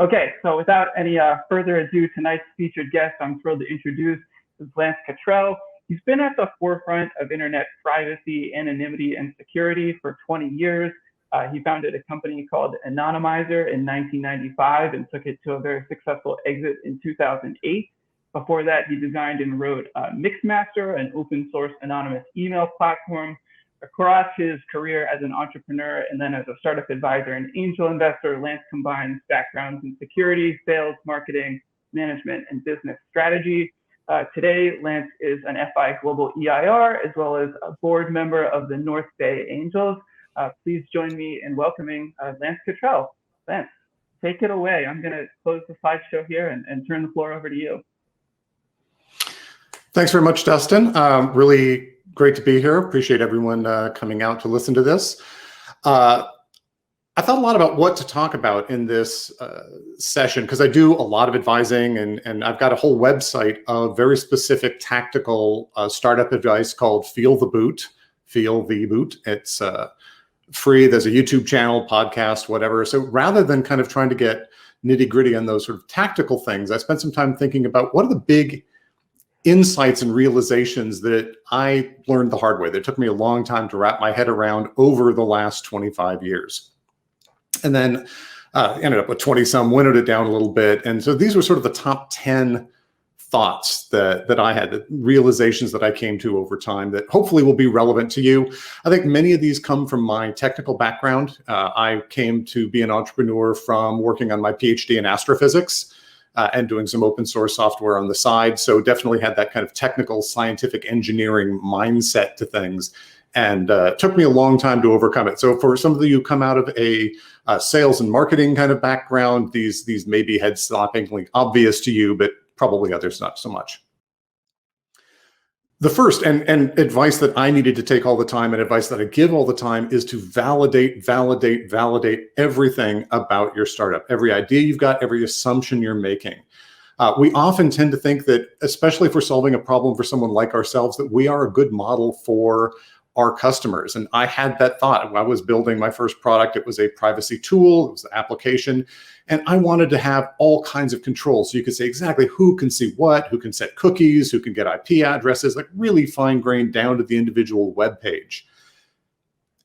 Okay, so without any further ado, tonight's featured guest I'm thrilled to introduce is Lance Cottrell. He's been at the forefront of internet privacy, anonymity, and security for 20 years. He founded a company called Anonymizer in 1995 and took it to a very successful exit in 2008. Before that, he designed and wrote Mixmaster, an open source anonymous email platform. Across his career as an entrepreneur and then as a startup advisor and angel investor, Lance combines backgrounds in security, sales, marketing, management, and business strategy. Today, Lance is an FI Global EIR, as well as a board member of the North Bay Angels. Please join me in welcoming Lance Cottrell. Lance, take it away. I'm going to close the slideshow here and turn the floor over to you. Thanks very much, Dustin. Really great to be here. Appreciate everyone coming out to listen to this. I thought a lot about what to talk about in this session because I do a lot of advising and I've got a whole website of very specific tactical startup advice called Feel the Boot. It's free. There's a YouTube channel, podcast, whatever. So rather than kind of trying to get nitty gritty on those sort of tactical things, I spent some time thinking about what are the big insights and realizations that I learned the hard way. That took me a long time to wrap my head around over the last 25 years. And then ended up with 20 some, winnowed it down a little bit. And so these were sort of the top 10 thoughts that I had, the realizations that I came to over time that hopefully will be relevant to you. I think many of these come from my technical background. I came to be an entrepreneur from working on my PhD in astrophysics. And doing some open source software on the side. So definitely had that kind of technical scientific engineering mindset to things. And took me a long time to overcome it. So for some of you who come out of a sales and marketing kind of background, these may be head-slappingly obvious to you, but probably others not so much. The first and advice that I needed to take all the time and advice that I give all the time is to validate everything about your startup. Every idea you've got, every assumption you're making. We often tend to think that, especially if we're solving a problem for someone like ourselves, that we are a good model for our customers. And I had that thought. I was building my first product. It was a privacy tool. It was an application. And I wanted to have all kinds of controls. So you could say exactly who can see what, who can set cookies, who can get IP addresses, like really fine-grained down to the individual web page.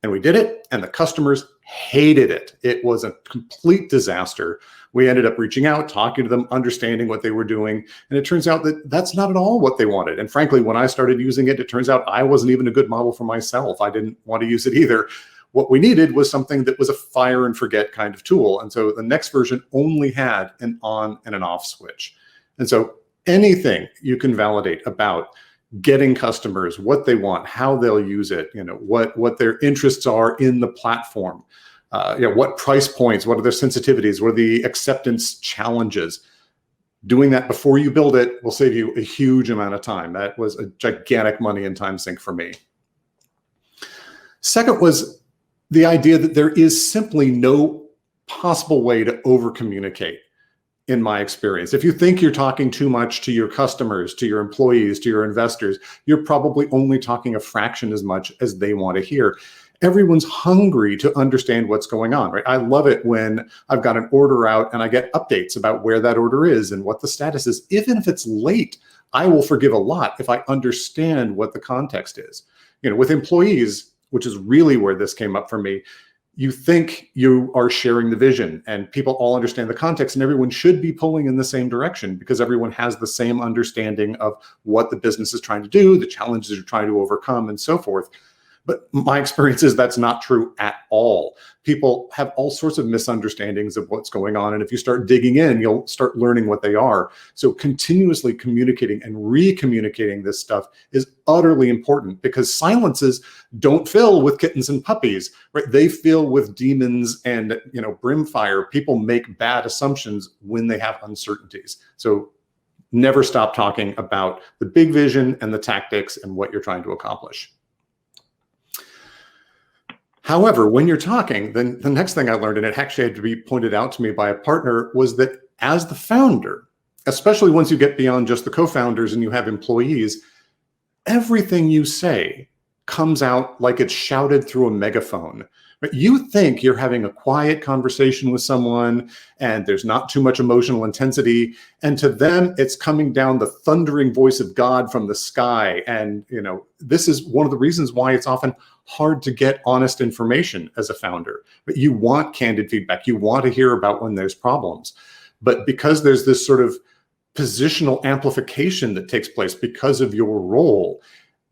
And we did it, and the customers hated it. It was a complete disaster. We ended up reaching out, talking to them, understanding what they were doing. And it turns out that that's not at all what they wanted. And frankly, when I started using it, it turns out I wasn't even a good model for myself. I didn't want to use it either. What we needed was something that was a fire and forget kind of tool. And so the next version only had an on and an off switch. And so anything you can validate about getting customers, what they want, how they'll use it, what their interests are in the platform, what price points, what are their sensitivities, what are the acceptance challenges. Doing that before you build it will save you a huge amount of time. That was a gigantic money and time sink for me. Second was the idea that there is simply no possible way to over-communicate. In my experience, if you think you're talking too much to your customers, to your employees, to your investors, you're probably only talking a fraction as much as they want to hear. Everyone's hungry to understand what's going on, right? I love it when I've got an order out and I get updates about where that order is and what the status is. Even if it's late, I will forgive a lot if I understand what the context is. With employees, which is really where this came up for me, you think you are sharing the vision and people all understand the context and everyone should be pulling in the same direction because everyone has the same understanding of what the business is trying to do, the challenges you're trying to overcome and so forth. But my experience is that's not true at all. People have all sorts of misunderstandings of what's going on. And if you start digging in, you'll start learning what they are. So continuously communicating and re-communicating this stuff is utterly important because silences don't fill with kittens and puppies, right? They fill with demons and, brimfire. People make bad assumptions when they have uncertainties. So never stop talking about the big vision and the tactics and what you're trying to accomplish. However, when you're talking, then the next thing I learned, and it actually had to be pointed out to me by a partner, was that as the founder, especially once you get beyond just the co-founders and you have employees, everything you say comes out like it's shouted through a megaphone, But you think you're having a quiet conversation with someone and there's not too much emotional intensity. And to them, it's coming down the thundering voice of God from the sky. And, this is one of the reasons why it's often hard to get honest information as a founder. But you want candid feedback. You want to hear about when there's problems. But because there's this sort of positional amplification that takes place because of your role,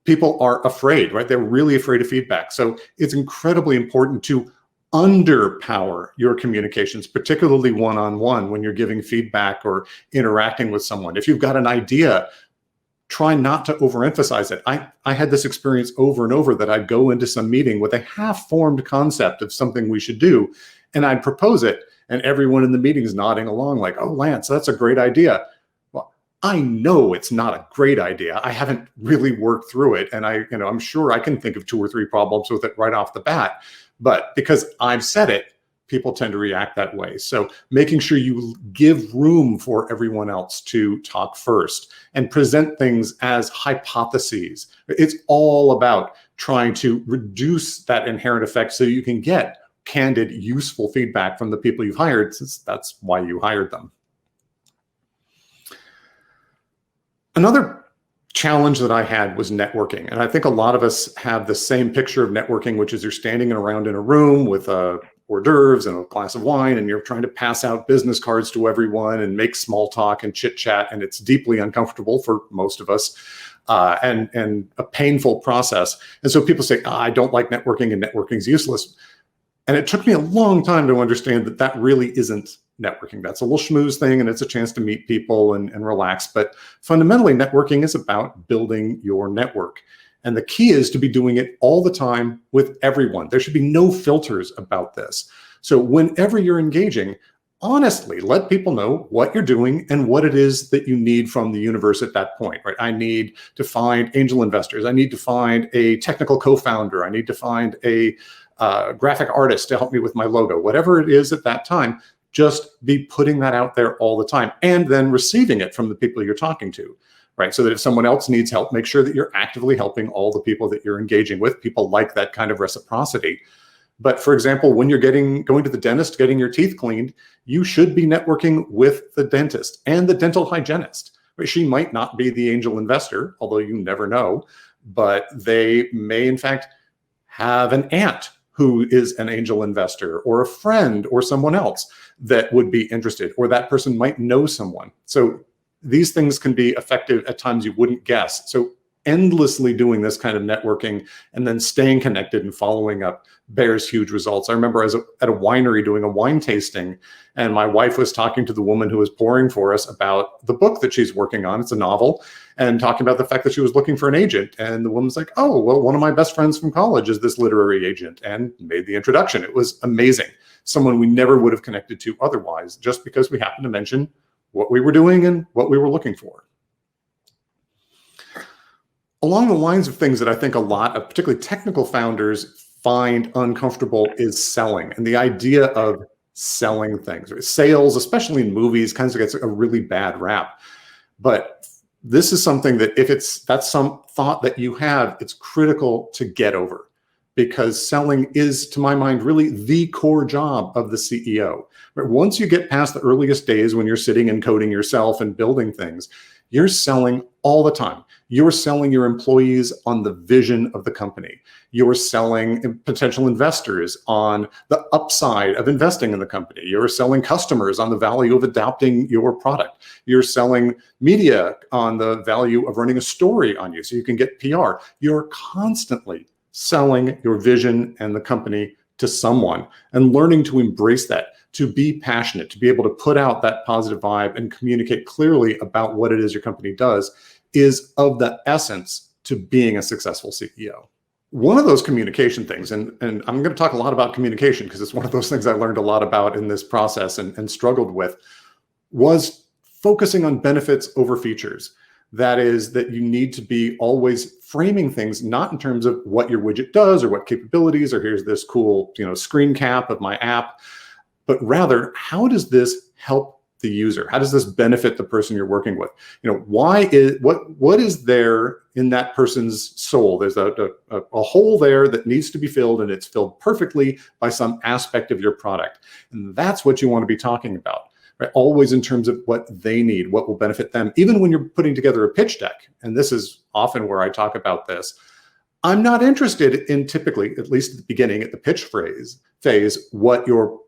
people are afraid, right? They're really afraid of feedback. So it's incredibly important to underpower your communications, particularly one-on-one when you're giving feedback or interacting with someone. If you've got an idea, try not to overemphasize it. I had this experience over and over that I'd go into some meeting with a half-formed concept of something we should do, and I'd propose it, and everyone in the meeting is nodding along like, oh, Lance, that's a great idea. I know it's not a great idea. I haven't really worked through it. And I'm sure I can think of 2 or 3 problems with it right off the bat. But because I've said it, people tend to react that way. So making sure you give room for everyone else to talk first and present things as hypotheses. It's all about trying to reduce that inherent effect so you can get candid, useful feedback from the people you've hired, since that's why you hired them. Another challenge that I had was networking. And I think a lot of us have the same picture of networking, which is you're standing around in a room with hors d'oeuvres and a glass of wine, and you're trying to pass out business cards to everyone and make small talk and chit chat. And it's deeply uncomfortable for most of us and a painful process. And so people say, I don't like networking and networking's useless. And it took me a long time to understand that that really isn't networking. That's a little schmooze thing, and it's a chance to meet people and relax. But fundamentally, networking is about building your network. And the key is to be doing it all the time with everyone. There should be no filters about this. So whenever you're engaging, honestly, let people know what you're doing and what it is that you need from the universe at that point, right? I need to find angel investors. I need to find a technical co-founder. I need to find a graphic artist to help me with my logo. Whatever it is at that time, just be putting that out there all the time and then receiving it from the people you're talking to, right? So that if someone else needs help, make sure that you're actively helping all the people that you're engaging with. People like that kind of reciprocity. But for example, when you're going to the dentist, getting your teeth cleaned, you should be networking with the dentist and the dental hygienist. She might not be the angel investor, although you never know, but they may in fact have an aunt who is an angel investor, or a friend, or someone else that would be interested, or that person might know someone. So these things can be effective at times you wouldn't guess. So endlessly doing this kind of networking and then staying connected and following up bears huge results. I remember at a winery doing a wine tasting, and my wife was talking to the woman who was pouring for us about the book that she's working on. It's a novel, and talking about the fact that she was looking for an agent. And the woman's like, oh, well, one of my best friends from college is this literary agent, and made the introduction. It was amazing. Someone we never would have connected to otherwise, just because we happened to mention what we were doing and what we were looking for. Along the lines of things that I think a lot of particularly technical founders find uncomfortable is selling, and the idea of selling things. Sales, especially in movies, kind of gets a really bad rap. But this is something that that's some thought that you have, it's critical to get over, because selling is, to my mind, really the core job of the CEO. But once you get past the earliest days when you're sitting and coding yourself and building things, you're selling all the time. You're selling your employees on the vision of the company. You're selling potential investors on the upside of investing in the company. You're selling customers on the value of adopting your product. You're selling media on the value of running a story on you so you can get PR. You're constantly selling your vision and the company to someone, and learning to embrace that, to be passionate, to be able to put out that positive vibe and communicate clearly about what it is your company does, is of the essence to being a successful CEO. One of those communication things, and I'm going to talk a lot about communication because it's one of those things I learned a lot about in this process and struggled with, was focusing on benefits over features. That is, that you need to be always framing things not in terms of what your widget does or what capabilities, or here's this cool screen cap of my app, but rather, how does this help the user? How does this benefit the person you're working with? What is there in that person's soul? There's a hole there that needs to be filled, and it's filled perfectly by some aspect of your product. And that's what you want to be talking about, right? Always in terms of what they need, what will benefit them. Even when you're putting together a pitch deck, and this is often where I talk about this, I'm not interested in, typically, at least at the beginning, at the pitch phase, what your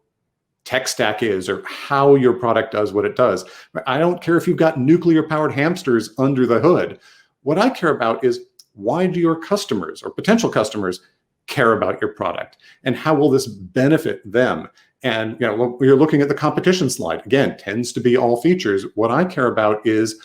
tech stack is or how your product does what it does. I don't care if you've got nuclear powered hamsters under the hood. What I care about is, why do your customers or potential customers care about your product, and how will this benefit them? And you're looking at the competition slide, again, tends to be all features. What I care about is,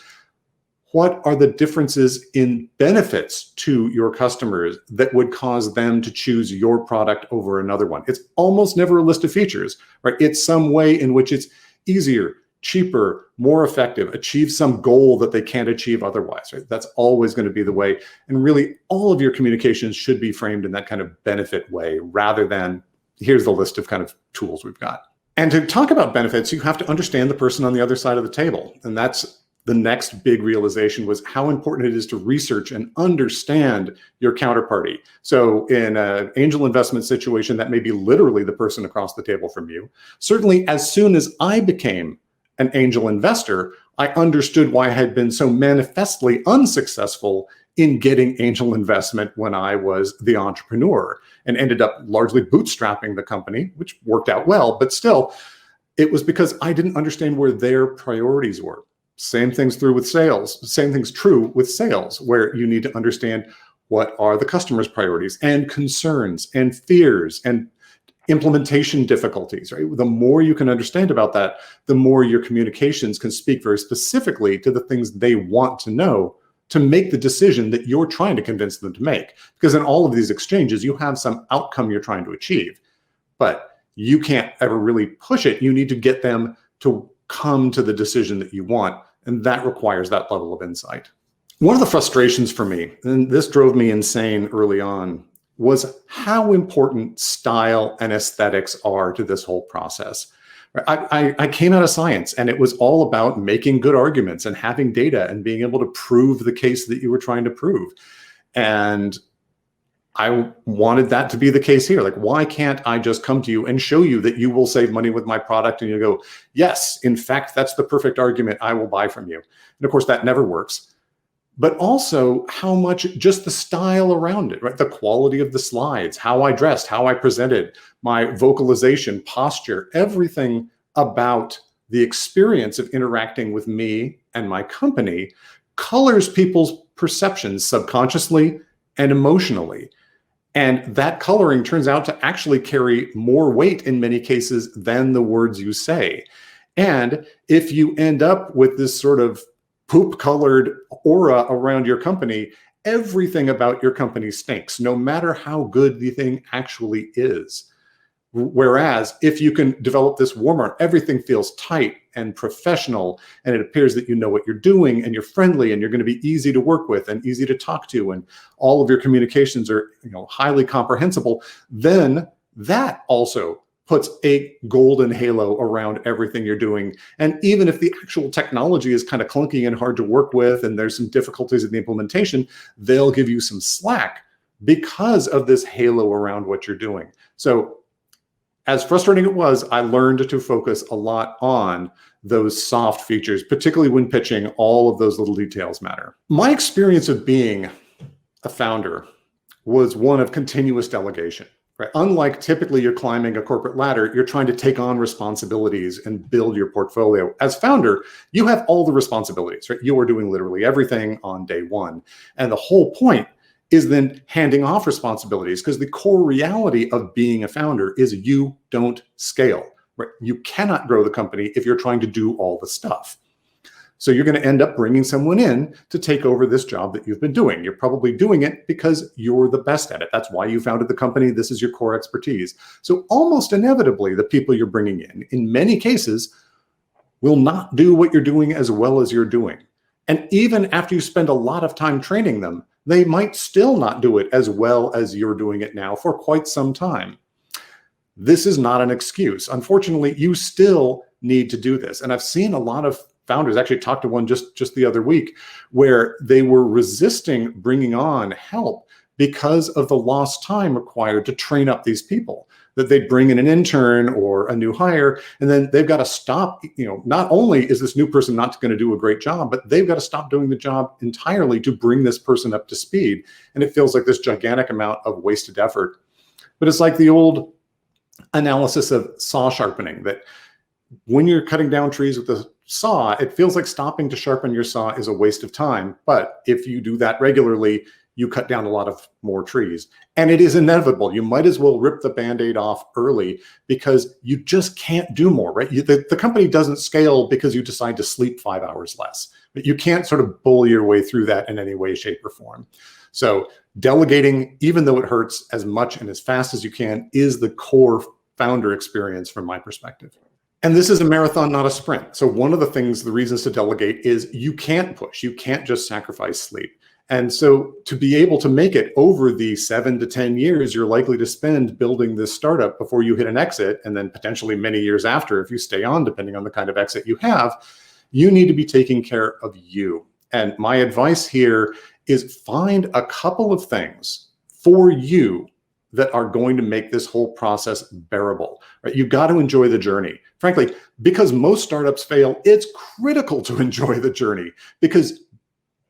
what are the differences in benefits to your customers that would cause them to choose your product over another one? It's almost never a list of features, right? It's some way in which it's easier, cheaper, more effective, achieve some goal that they can't achieve otherwise, right? That's always going to be the way. And really, all of your communications should be framed in that kind of benefit way, rather than, here's the list of kind of tools we've got. And to talk about benefits, you have to understand the person on the other side of the table. And that's the next big realization, was how important it is to research and understand your counterparty. So in an angel investment situation, that may be literally the person across the table from you. Certainly, as soon as I became an angel investor, I understood why I had been so manifestly unsuccessful in getting angel investment when I was the entrepreneur, and ended up largely bootstrapping the company, which worked out well, but still, it was because I didn't understand where their priorities were. Same thing's true with sales, where you need to understand what are the customer's priorities and concerns and fears and implementation difficulties, right? The more you can understand about that, the more your communications can speak very specifically to the things they want to know to make the decision that you're trying to convince them to make. Because in all of these exchanges, you have some outcome you're trying to achieve, but you can't ever really push it. You need to get them to come to the decision that you want. And that requires that level of insight. One of the frustrations for me, and this drove me insane early on, was how important style and aesthetics are to this whole process. I came out of science, and it was all about making good arguments and having data and being able to prove the case that you were trying to prove. And I wanted that to be the case here. Like, why can't I just come to you and show you that you will save money with my product? And you go, yes, in fact, that's the perfect argument. I will buy from you. And of course, that never works. But also how much just the style around it, right? The quality of the slides, how I dressed, how I presented, my vocalization, posture, everything about the experience of interacting with me and my company colors people's perceptions subconsciously and emotionally. And that coloring turns out to actually carry more weight in many cases than the words you say. And if you end up with this sort of poop-colored aura around your company, everything about your company stinks, no matter how good the thing actually is. Whereas if you can develop this warmer, everything feels tight and professional, and it appears that you know what you're doing, and you're friendly, and you're going to be easy to work with and easy to talk to, and all of your communications are, highly comprehensible, then that also puts a golden halo around everything you're doing. And even if the actual technology is kind of clunky and hard to work with, and there's some difficulties in the implementation, they'll give you some slack because of this halo around what you're doing. So as frustrating it was, I learned to focus a lot on those soft features, particularly when pitching. All of those little details matter. My experience of being a founder was one of continuous delegation. Right? Unlike typically you're climbing a corporate ladder, you're trying to take on responsibilities and build your portfolio. As founder, you have all the responsibilities, right? You are doing literally everything on day one. And the whole point is then handing off responsibilities, because the core reality of being a founder is you don't scale, right? You cannot grow the company if you're trying to do all the stuff. So you're going to end up bringing someone in to take over this job that you've been doing. You're probably doing it because you're the best at it. That's why you founded the company. This is your core expertise. So almost inevitably, the people you're bringing in many cases, will not do what you're doing as well as you're doing. And even after you spend a lot of time training them, they might still not do it as well as you're doing it now for quite some time. this is not an excuse. Unfortunately, you still need to do this. And I've seen a lot of founders, actually talked to one just the other week, where they were resisting bringing on help because of the lost time required to train up these people. That they'd bring in an intern or a new hire, and then they've got to stop. Not only is this new person not going to do a great job, but they've got to stop doing the job entirely to bring this person up to speed. And it feels like this gigantic amount of wasted effort. But it's like the old analysis of saw sharpening, that when you're cutting down trees with a saw, it feels like stopping to sharpen your saw is a waste of time. But if you do that regularly, you cut down a lot of more trees. And it is inevitable. You might as well rip the Band-Aid off early, because you just can't do more, right? The company doesn't scale because you decide to sleep 5 hours less. But you can't sort of bully your way through that in any way, shape, or form. So delegating, even though it hurts, as much and as fast as you can, is the core founder experience from my perspective. And this is a marathon, not a sprint. So one of the things, the reasons to delegate is you can't push. You can't just sacrifice sleep. And so to be able to make it over the 7 to 10 years you're likely to spend building this startup before you hit an exit, and then potentially many years after, if you stay on, depending on the kind of exit you have, you need to be taking care of you. And my advice here is find a couple of things for you that are going to make this whole process bearable, right? You've got to enjoy the journey. Frankly, because most startups fail, it's critical to enjoy the journey, because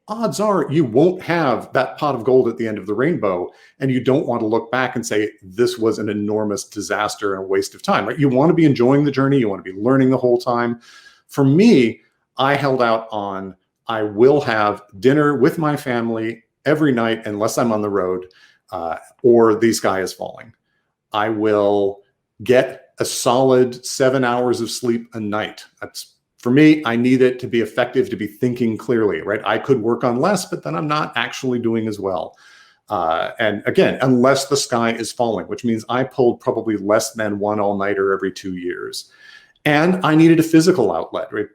odds are you won't have that pot of gold at the end of the rainbow, and you don't want to look back and say, this was an enormous disaster and a waste of time, right? You want to be enjoying the journey. You want to be learning the whole time. For me, I held out on, I will have dinner with my family every night unless I'm on the road or the sky is falling. I will get a solid 7 hours of sleep a night. That's, for me, I need it to be effective, to be thinking clearly, right? I could work on less, but then I'm not actually doing as well. And again, unless the sky is falling, which means I pulled probably less than one all-nighter every 2 years. And I needed a physical outlet, right?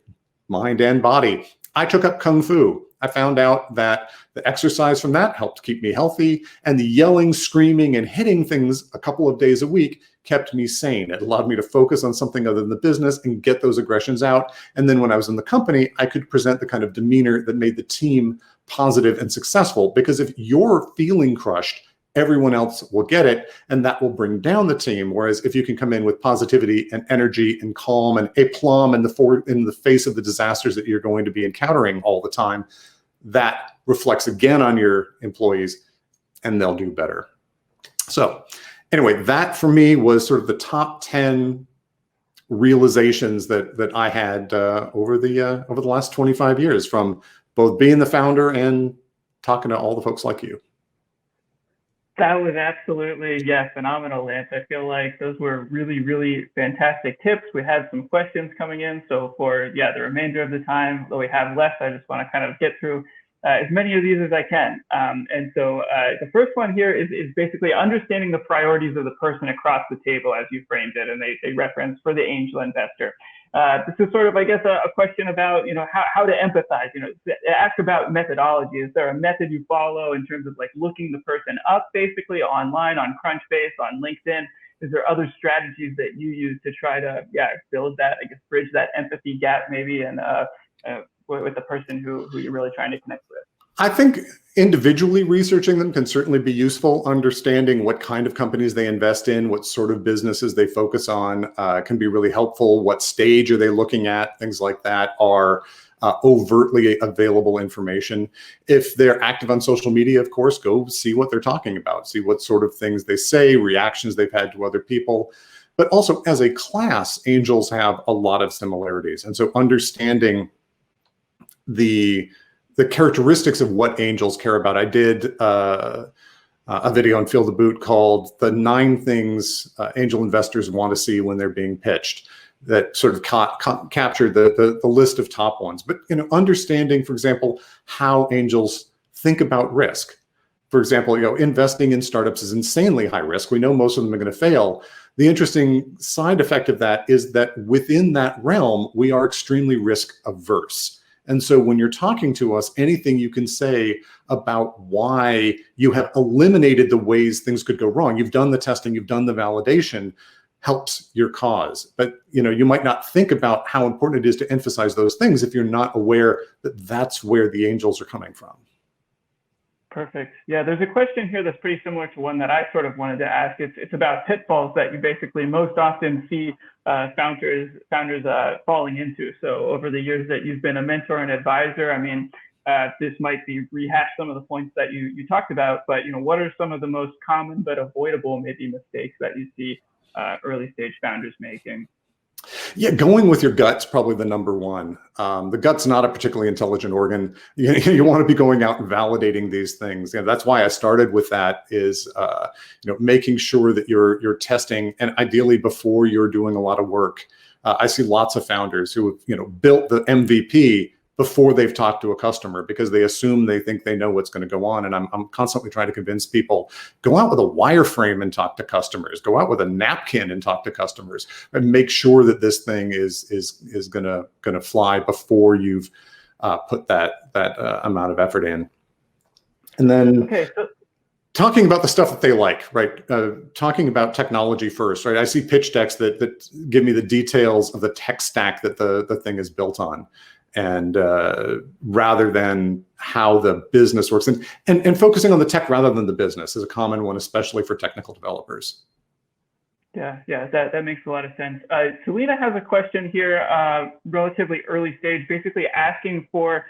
Mind and body. I took up Kung Fu. I found out that the exercise from that helped keep me healthy, and the yelling, screaming, and hitting things a couple of days a week kept me sane. It allowed me to focus on something other than the business and get those aggressions out. And then when I was in the company, I could present the kind of demeanor that made the team positive and successful, because if you're feeling crushed, everyone else will get it, and that will bring down the team. Whereas if you can come in with positivity and energy and calm and aplomb in the face of the disasters that you're going to be encountering all the time, that reflects again on your employees, and they'll do better. So anyway, that for me was sort of the top 10 realizations that I had over the last 25 years, from both being the founder and talking to all the folks like you. That was absolutely, phenomenal, Lance. I feel like those were really, really fantastic tips. We had some questions coming in. So for, the remainder of the time that we have left, I just want to kind of get through as many of these as I can. And so the first one here is basically understanding the priorities of the person across the table, as you framed it, and they reference for the angel investor. This is sort of, I guess, a question about, how to empathize, ask about methodology. Is there a method you follow in terms of like looking the person up basically online, on Crunchbase, on LinkedIn? Is there other strategies that you use to try to, build that, I guess, bridge that empathy gap maybe, and with the person who you're really trying to connect with? I think individually researching them can certainly be useful. Understanding what kind of companies they invest in, what sort of businesses they focus on can be really helpful. What stage are they looking at? Things like that are overtly available information. If they're active on social media, of course, go see what they're talking about, see what sort of things they say, reactions they've had to other people. But also as a class, angels have a lot of similarities. And so understanding the characteristics of what angels care about. I did a video on Feel the Boot called The 9 Things Angel Investors Want to See When They're Being Pitched, that sort of captured the list of top ones. But understanding, for example, how angels think about risk. For example, investing in startups is insanely high risk. We know most of them are going to fail. The interesting side effect of that is that within that realm, we are extremely risk averse. And so when you're talking to us, anything you can say about why you have eliminated the ways things could go wrong, you've done the testing, you've done the validation, helps your cause. But you might not think about how important it is to emphasize those things if you're not aware that that's where the angels are coming from. Perfect. Yeah, there's a question here that's pretty similar to one that I sort of wanted to ask. It's about pitfalls that you basically most often see founders falling into. So over the years that you've been a mentor and advisor, I mean, this might be rehash some of the points that you talked about, but what are some of the most common but avoidable maybe mistakes that you see early stage founders making? Yeah, going with your gut's probably the number one. The gut's not a particularly intelligent organ. You want to be going out and validating these things. That's why I started with that, is making sure that you're testing, and ideally before you're doing a lot of work. I see lots of founders who have built the MVP before they've talked to a customer, because they think they know what's going to go on. And I'm constantly trying to convince people, go out with a wireframe and talk to customers, go out with a napkin and talk to customers, and make sure that this thing is gonna fly before you've put that amount of effort in. And then talking about the stuff that they like, right? Talking about technology first, right? I see pitch decks that give me the details of the tech stack that the thing is built on. And rather than how the business works, and focusing on the tech rather than the business is a common one, especially for technical developers. Yeah, that makes a lot of sense. Selena has a question here, relatively early stage, basically asking for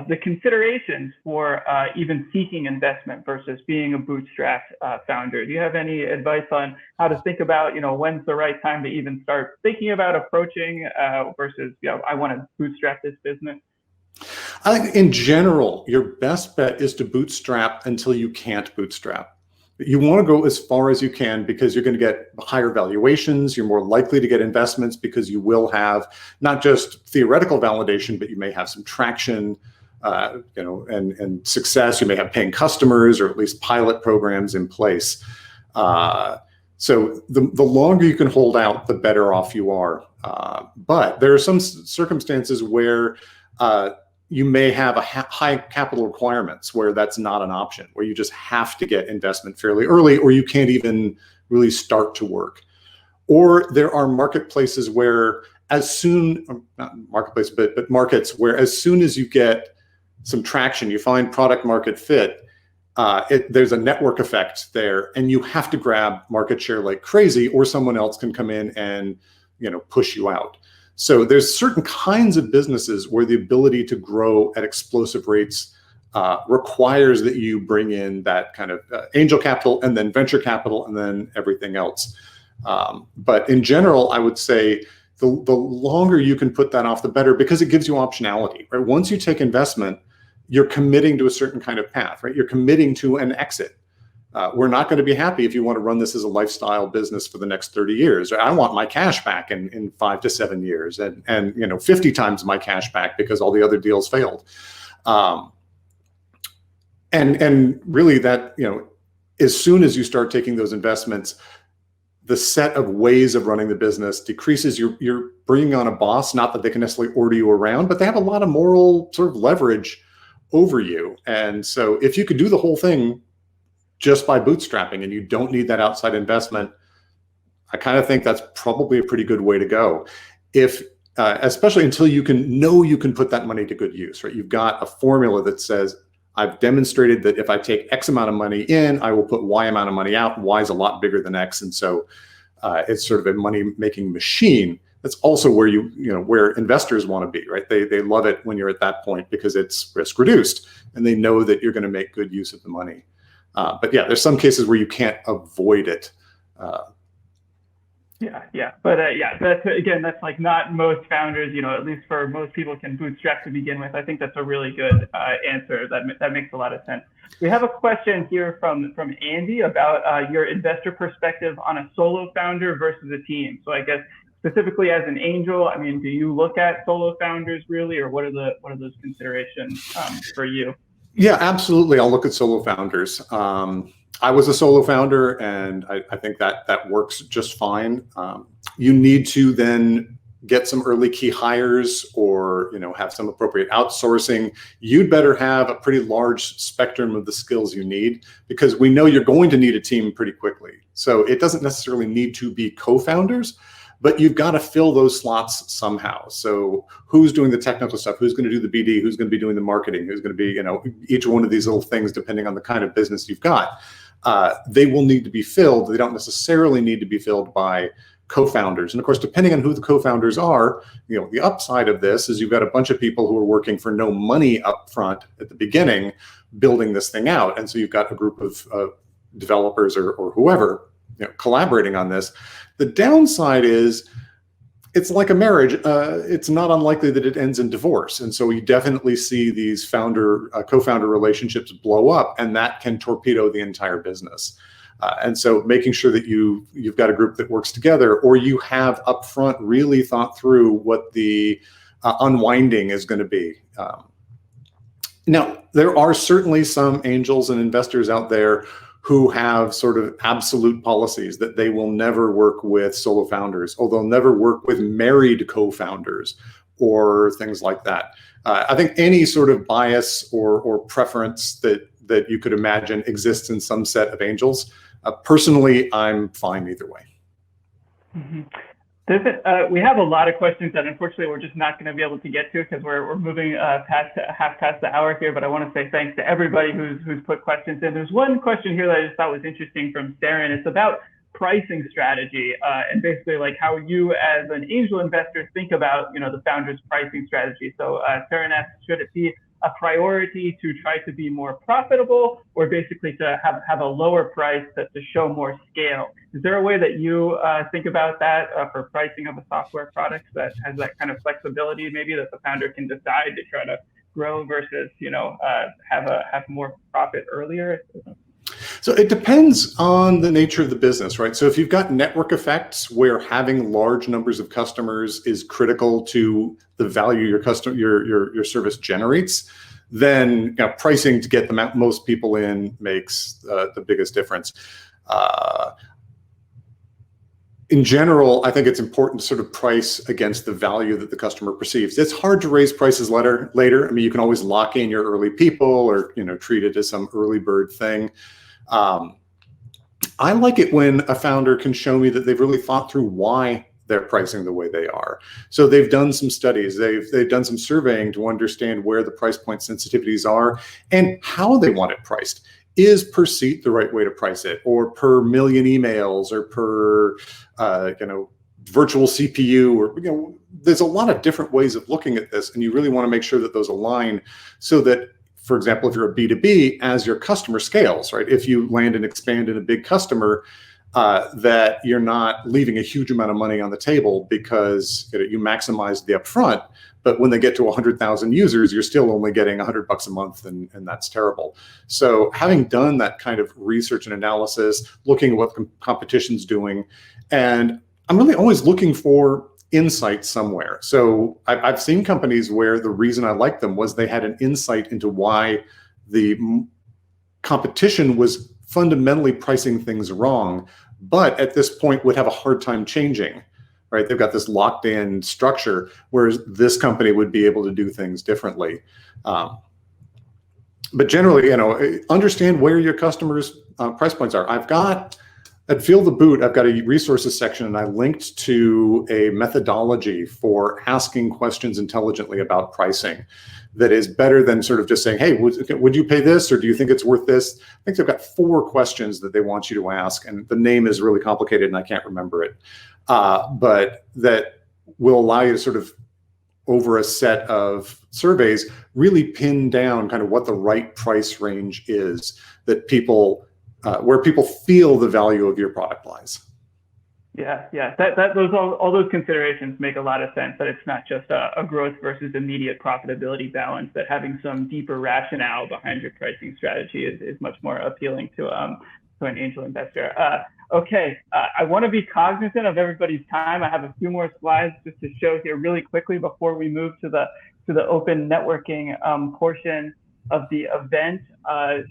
the considerations for even seeking investment versus being a bootstrapped founder. Do you have any advice on how to think about, when's the right time to even start thinking about approaching versus, I want to bootstrap this business? I think in general, your best bet is to bootstrap until you can't bootstrap. You want to go as far as you can, because you're going to get higher valuations. You're more likely to get investments because you will have not just theoretical validation, but you may have some traction, and success. You may have paying customers, or at least pilot programs in place. So the longer you can hold out, the better off you are. But there are some circumstances where you may have high capital requirements where that's not an option, where you just have to get investment fairly early, or you can't even really start to work. Or there are marketplaces where markets where as soon as you get some traction, you find product market fit, there's a network effect there, and you have to grab market share like crazy, or someone else can come in and push you out. So there's certain kinds of businesses where the ability to grow at explosive rates requires that you bring in that kind of angel capital, and then venture capital, and then everything else. But in general, I would say the longer you can put that off, the better, because it gives you optionality, right? Once you take investment, you're committing to a certain kind of path, right? You're committing to an exit. We're not going to be happy if you want to run this as a lifestyle business for the next 30 years. I want my cash back in 5 to 7 years, and 50 times my cash back because all the other deals failed. And really that, as soon as you start taking those investments, the set of ways of running the business decreases. You're bringing on a boss, not that they can necessarily order you around, but they have a lot of moral sort of leverage over you. And so if you could do the whole thing just by bootstrapping and you don't need that outside investment, I kind of think that's probably a pretty good way to go. Especially until you can put that money to good use, right? You've got a formula that says, I've demonstrated that if I take X amount of money in, I will put Y amount of money out. Y is a lot bigger than X. And so it's sort of a money-making machine. That's also where where investors want to be, right? They love it when you're at that point because it's risk reduced and they know that you're going to make good use of the money. But yeah, there's some cases where you can't avoid it. That's like not most founders, at least for most people can bootstrap to begin with. I think that's a really good answer. That makes a lot of sense. We have a question here from Andy about your investor perspective on a solo founder versus a team. So I guess specifically as an angel, I mean, do you look at solo founders really, or what are those considerations for you? Yeah, absolutely. I'll look at solo founders. I was a solo founder, and I think that works just fine. You need to then get some early key hires or have some appropriate outsourcing, you'd better have a pretty large spectrum of the skills you need, because we know you're going to need a team pretty quickly. So it doesn't necessarily need to be co-founders, but you've got to fill those slots somehow. So who's doing the technical stuff? Who's going to do the BD? Who's going to be doing the marketing? Who's going to be, each one of these little things, depending on the kind of business you've got, they will need to be filled. They don't necessarily need to be filled by co-founders. And of course, depending on who the co-founders are, the upside of this is you've got a bunch of people who are working for no money up front at the beginning, building this thing out. And so you've got a group of developers or whoever collaborating on this. The downside is it's like a marriage. It's not unlikely that it ends in divorce. And so we definitely see these co-founder relationships blow up, and that can torpedo the entire business. And so making sure that you've got a group that works together, or you have upfront really thought through what the unwinding is going to be. Now, there are certainly some angels and investors out there who have sort of absolute policies that they will never work with solo founders, or they'll never work with married co-founders or things like that. I think any sort of bias or preference that you could imagine exists in some set of angels. Personally, I'm fine either way. Mm-hmm. We have a lot of questions that unfortunately we're just not going to be able to get to because we're moving half past the hour here. But I want to say thanks to everybody who's put questions in. There's one question here that I just thought was interesting from Saren. It's about pricing strategy and basically like how you as an angel investor think about the founder's pricing strategy. So Saren asks, should it be a priority to try to be more profitable, or basically to have a lower price to show more scale? Is there a way that you think about that for pricing of a software product that has that kind of flexibility, maybe that the founder can decide to try to grow versus have more profit earlier? So it depends on the nature of the business, right? So if you've got network effects where having large numbers of customers is critical to the value your service generates, then pricing to get the most people in makes the biggest difference. In general, I think it's important to sort of price against the value that the customer perceives. It's hard to raise prices later. I mean, you can always lock in your early people or treat it as some early bird thing. I like it when a founder can show me that they've really thought through why they're pricing the way they are. So they've done some studies, they've done some surveying to understand where the price point sensitivities are and how they want it priced. Is per seat the right way to price it, or per million emails, or per virtual CPU, or there's a lot of different ways of looking at this, and you really want to make sure that those align so that, for example, if you're a B2B, as your customer scales, right? If you land and expand in a big customer, that you're not leaving a huge amount of money on the table because you maximize the upfront, but when they get to 100,000 users, you're still only getting $100 a month, and that's terrible. So having done that kind of research and analysis, looking at what competition's doing, and I'm really always looking for insight somewhere. So I've seen companies where the reason I liked them was they had an insight into why the competition was fundamentally pricing things wrong, but at this point would have a hard time changing, right? They've got this locked in structure, whereas this company would be able to do things differently. But generally, understand where your customers' price points are. At Feel the Boot, I've got a resources section, and I linked to a methodology for asking questions intelligently about pricing that is better than sort of just saying, hey, would you pay this, or do you think it's worth this? I think they've got 4 questions that they want you to ask, and the name is really complicated and I can't remember it. But that will allow you to sort of, over a set of surveys, really pin down kind of what the right price range is that people, where people feel the value of your product lies. Yeah. All those considerations make a lot of sense. That it's not just a growth versus immediate profitability balance. That having some deeper rationale behind your pricing strategy is much more appealing to an angel investor. Okay, I want to be cognizant of everybody's time. I have a few more slides just to show here really quickly before we move to the open networking portion of the event.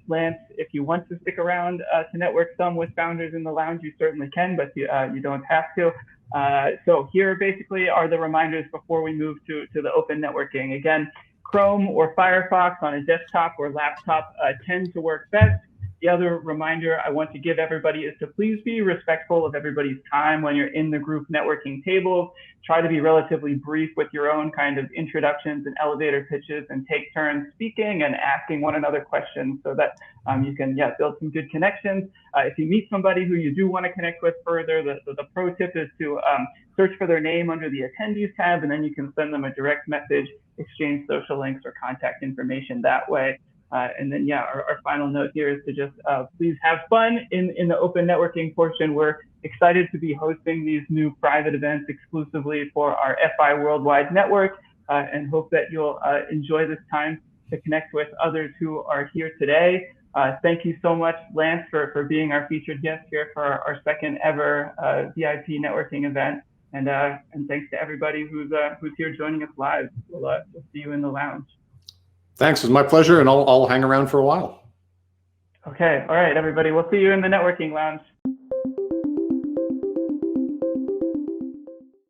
Lance, if you want to stick around to network some with founders in the lounge, you certainly can, but you don't have to. So here basically are the reminders before we move to the open networking. Again, Chrome or Firefox on a desktop or laptop tend to work best. The other reminder I want to give everybody is to please be respectful of everybody's time when you're in the group networking tables. Try to be relatively brief with your own kind of introductions and elevator pitches, and take turns speaking and asking one another questions so that you can build some good connections. If you meet somebody who you do want to connect with further, the pro tip is to search for their name under the attendees tab, and then you can send them a direct message, exchange social links or contact information that way. And then, our final note here is to just please have fun in the open networking portion. We're excited to be hosting these new private events exclusively for our FI Worldwide Network, and hope that you'll enjoy this time to connect with others who are here today. Thank you so much, Lance, for being our featured guest here for our second ever VIP networking event. And thanks to everybody who's here joining us live. We'll see you in the lounge. Thanks. It was my pleasure, and I'll hang around for a while. Okay. All right, everybody. We'll see you in the networking lounge.